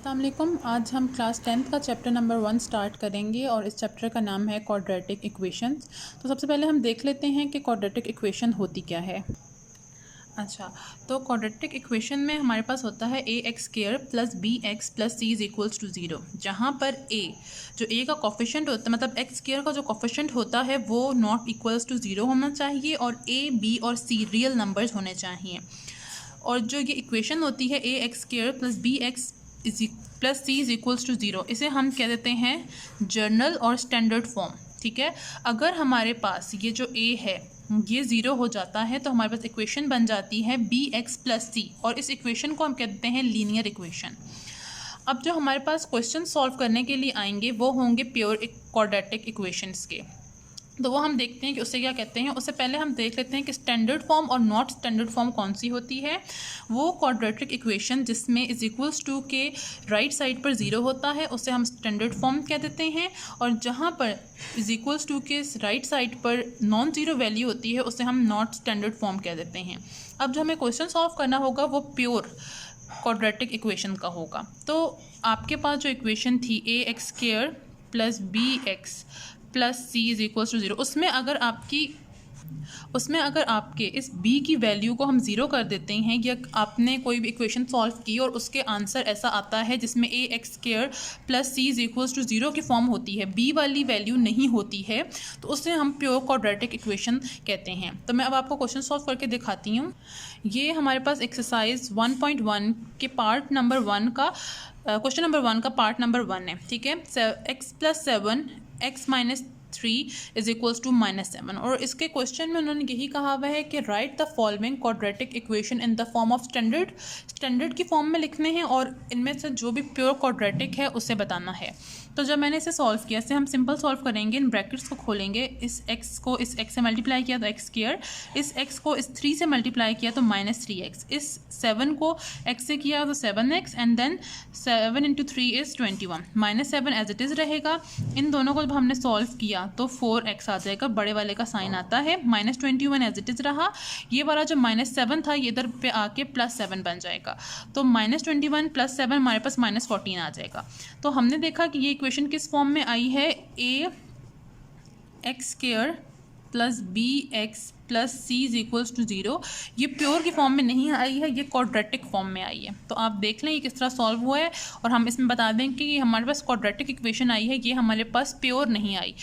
अस्सलाम वालेकुम। आज हम क्लास 10th का चैप्टर नंबर 1 स्टार्ट करेंगे और इस चैप्टर का नाम है क्वाड्रेटिक इक्वेशंस। तो सबसे पहले हम देख लेते हैं कि क्वाड्रेटिक इक्वेशन होती क्या है। अच्छा, तो क्वाड्रेटिक इक्वेशन में हमारे पास होता है a x square plus b x plus c is equals to 0, जहाँ पर ए का कोफिशिएंट होता है, मतलब एक्स स्क्वायर का जो कोफिशिएंट होता है वो नॉट इक्वल्स टू 0 होना चाहिए और ए बी और सी रियल नंबर्स होने चाहिए। और जो ये इक्वेशन होती है a x square plus b x plus c is equals to 0, इसे हम कह देते हैं जर्नल और स्टैंडर्ड फॉर्म। ठीक है, अगर हमारे पास ये जो ए है ये 0 हो जाता है तो हमारे पास इक्वेशन बन जाती है बी एक्स प्लस सी, और इस इक्वेशन को हम कहते हैं लीनियर इक्वेशन। अब जो हमारे पास क्वेश्चन सॉल्व करने के लिए आएंगे वो होंगे प्योर क्वाड्रेटिक इक्वेशंस के, तो वो हम देखते हैं कि उससे क्या कहते हैं। उससे पहले हम देख लेते हैं कि स्टैंडर्ड फॉर्म और नॉट स्टैंडर्ड फॉर्म कौन सी होती है। वो क्वाड्रेटिक इक्वेशन जिसमें इज इक्वल्स टू के राइट साइड पर 0 होता है उसे हम स्टैंडर्ड फॉर्म कह देते हैं, और जहाँ पर इज इक्वल्स टू के राइट साइड पर नॉन ज़ीरो वैल्यू होती है उसे हम नॉट स्टैंडर्ड फॉर्म कह देते हैं। अब जो हमें क्वेश्चन सॉल्व करना होगा वो प्योर क्वाड्रेटिक इक्वेशन का होगा। तो आपके पास जो इक्वेशन थी a x square plus b x plus c is equals to 0, उसमें अगर आपके इस b की वैल्यू को हम 0 कर देते हैं, या आपने कोई भी इक्वेशन सॉल्व की और उसके आंसर ऐसा आता है जिसमें a x square plus c is equals to 0 की फॉर्म होती है, b वाली वैल्यू नहीं होती है, तो उसे हम प्योर क्वाड्रेटिक इक्वेशन कहते हैं। तो मैं अब आपको क्वेश्चन सॉल्व करके दिखाती हूँ। ये हमारे पास एक्सरसाइज 1.1 के पार्ट नंबर 1 का क्वेश्चन नंबर 1 का पार्ट नंबर 1 है। ठीक है, x plus 7 x minus 3 is equals to -7, और इसके क्वेश्चन में उन्होंने यही कहा हुआ है कि right the following quadratic equation in the form of standard की फॉर्म में लिखने हैं, और इनमें से जो भी प्योर क्वाड्रेटिक है उसे बताना है। तो जब मैंने इसे सॉल्व किया, इसे हम सिंपल सॉल्व करेंगे, इन ब्रैकेट्स को खोलेंगे, इस x को इस x से मल्टीप्लाई किया तो एक्स स्क्वायर, इस x को इस 3 से मल्टीप्लाई किया तो -3x, इस 7 को x से किया तो 7x, and then 7 into 3 is 21, -7 as it is रहेगा। इन दोनों को जब हमने सॉल्व किया तो 4x आ जाएगा, बड़े वाले का साइन आता है, -21 एज इट इज़ रहा। ये वाला जो -7 था ये इधर पे आके +7 बन जाएगा, तो -21 + 7 हमारे पास -14 आ जाएगा। तो हमने देखा कि ये इक्वेशन किस फॉर्म में आई है, a x square plus b x plus c is equals to 0, ये प्योर की फॉर्म में नहीं आई है, ये क्वाड्रेटिक फॉर्म में आई है। तो आप देख लें ये किस तरह सॉल्व हुआ है, और हम इसमें बता दें कि हमारे पास क्वाड्रेटिक इक्वेशन आई है, ये हमारे पास प्योर नहीं आई।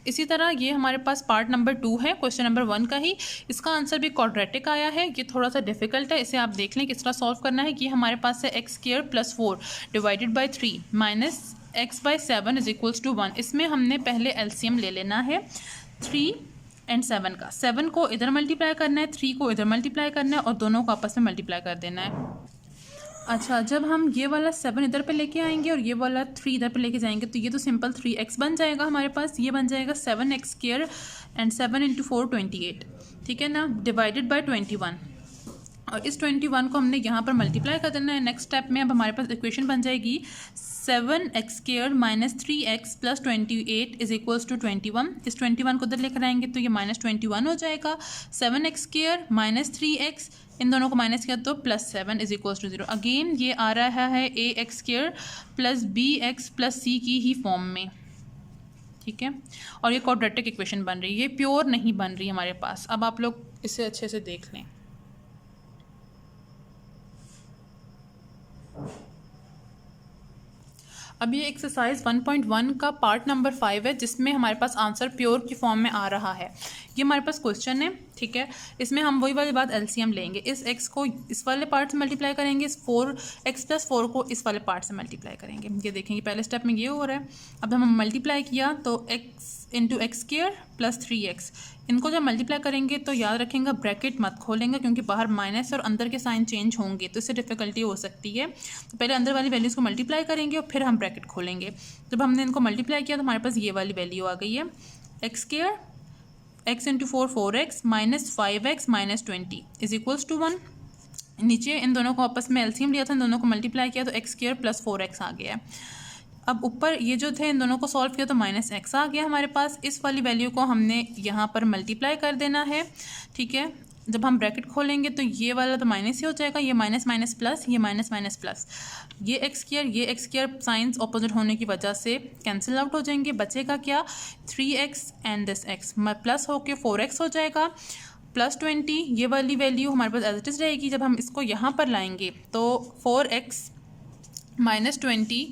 इसी तरह ये हमारे पास पार्ट नंबर 2 है क्वेश्चन नंबर 1 का ही, इसका आंसर भी क्वाड्रेटिक आया है। ये थोड़ा सा डिफिकल्ट है, इसे आप देख लें किस तरह सॉल्व करना है। ये हमारे पास है x square plus 4 divided by 3 minus x by 7 is equals to 1। इसमें हमने पहले एलसीएम ले लेना है 3 एंड 7 का, 7 को इधर मल्टीप्लाई करना है, 3 को इधर मल्टीप्लाई करना है, और दोनों को आपस में मल्टीप्लाई कर देना है। अच्छा, जब हम ये वाला 7 इधर पे लेके आएंगे और ये वाला 3 इधर पे लेके जाएंगे तो ये तो सिंपल 3x बन जाएगा हमारे पास, ये बन जाएगा 7x स्क्वायर एंड 7 इंटू 4 28, ठीक है ना, डिवाइडेड बाय 21, और इस 21 को हमने यहाँ पर मल्टीप्लाई कर देना है। नेक्स्ट स्टेप में अब हमारे पास इक्वेशन बन जाएगी 7x square minus 3x plus 28 is equals to 21। इस 21 को उधर लेकर आएंगे तो ये -21 हो जाएगा। 7x स्क्वायर माइनस 3x, इन दोनों को माइनस किया तो +7 इज इक्वल्स टू 0। अगेन ये आ रहा है a x square plus b x plus c की ही फॉर्म में, ठीक है, और ये क्वाड्रेटिक इक्वेशन बन रही है, ये प्योर नहीं बन रही हमारे पास। अब आप लोग इसे अच्छे से देख लें। अब ये एक्सरसाइज 1.1 का पार्ट नंबर 5 है, जिसमें हमारे पास आंसर प्योर की फॉर्म में आ रहा है। ये हमारे पास क्वेश्चन है, ठीक है, इसमें हम वही वाली बात एलसीएम लेंगे, इस x को इस वाले पार्ट से मल्टीप्लाई करेंगे, इस 4x प्लस 4 को इस वाले पार्ट से मल्टीप्लाई करेंगे। ये देखेंगे पहले स्टेप में ये हो रहा है। अब हम मल्टीप्लाई किया तो x into x square plus 3x, इनको जब मल्टीप्लाई करेंगे तो याद रखेंगे ब्रैकेट मत खोलेंगे, क्योंकि बाहर माइनस और अंदर के साइन चेंज होंगे तो इससे डिफिकल्टी हो सकती है। तो पहले अंदर वाली वैल्यूज़ को मल्टीप्लाई करेंगे और फिर हम ब्रैकेट खोलेंगे। जब हमने इनको मल्टीप्लाई किया तो हमारे पास ये वाली वैल्यू आ गई है, x square x into 4 4x minus 5x minus 20 is equals to 1। नीचे इन दोनों को आपस में एलसीएम लिया था, इन दोनों को मल्टीप्लाई किया तो एक्स स्क्वायर प्लस 4x आ गया है। अब ऊपर ये जो थे इन दोनों को सॉल्व किया तो -x आ गया हमारे पास। इस वाली वैल्यू को हमने यहाँ पर मल्टीप्लाई कर देना है, ठीक है, जब हम ब्रैकेट खोलेंगे तो ये वाला तो माइनस ही हो जाएगा, ये माइनस माइनस प्लस, ये माइनस माइनस प्लस, ये एक्स स्क्वायर साइंस ऑपोजिट होने की वजह से कैंसिल आउट हो जाएंगे। बचेगा क्या, 3x and this x plus होके 4x हो जाएगा, प्लस 20। ये वाली वैल्यू हमारे पास एज इट इज़ रहेगी। जब हम इसको यहाँ पर लाएंगे तो 4x माइनस 20,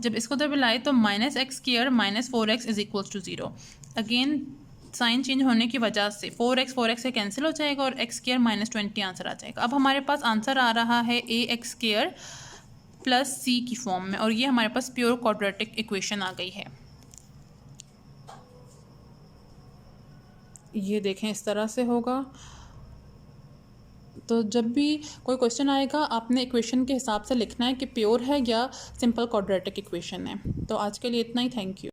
जब इसको उधर लाए तो minus x square minus 4x is equals to 0। Again sign change होने की वजह से 4x से कैंसिल हो जाएगा और एक्स स्क्वायर माइनस 20 आंसर आ जाएगा। अब हमारे पास आंसर आ रहा है ax स्क्वायर प्लस c की फॉर्म में, और ये हमारे पास प्योर क्वाड्रेटिक इक्वेशन आ गई है। ये देखें इस तरह से होगा। तो जब भी कोई क्वेश्चन आएगा आपने इक्वेशन के हिसाब से लिखना है कि प्योर है या सिंपल क्वाड्रेटिक इक्वेशन है। तो आज के लिए इतना ही, थैंक यू।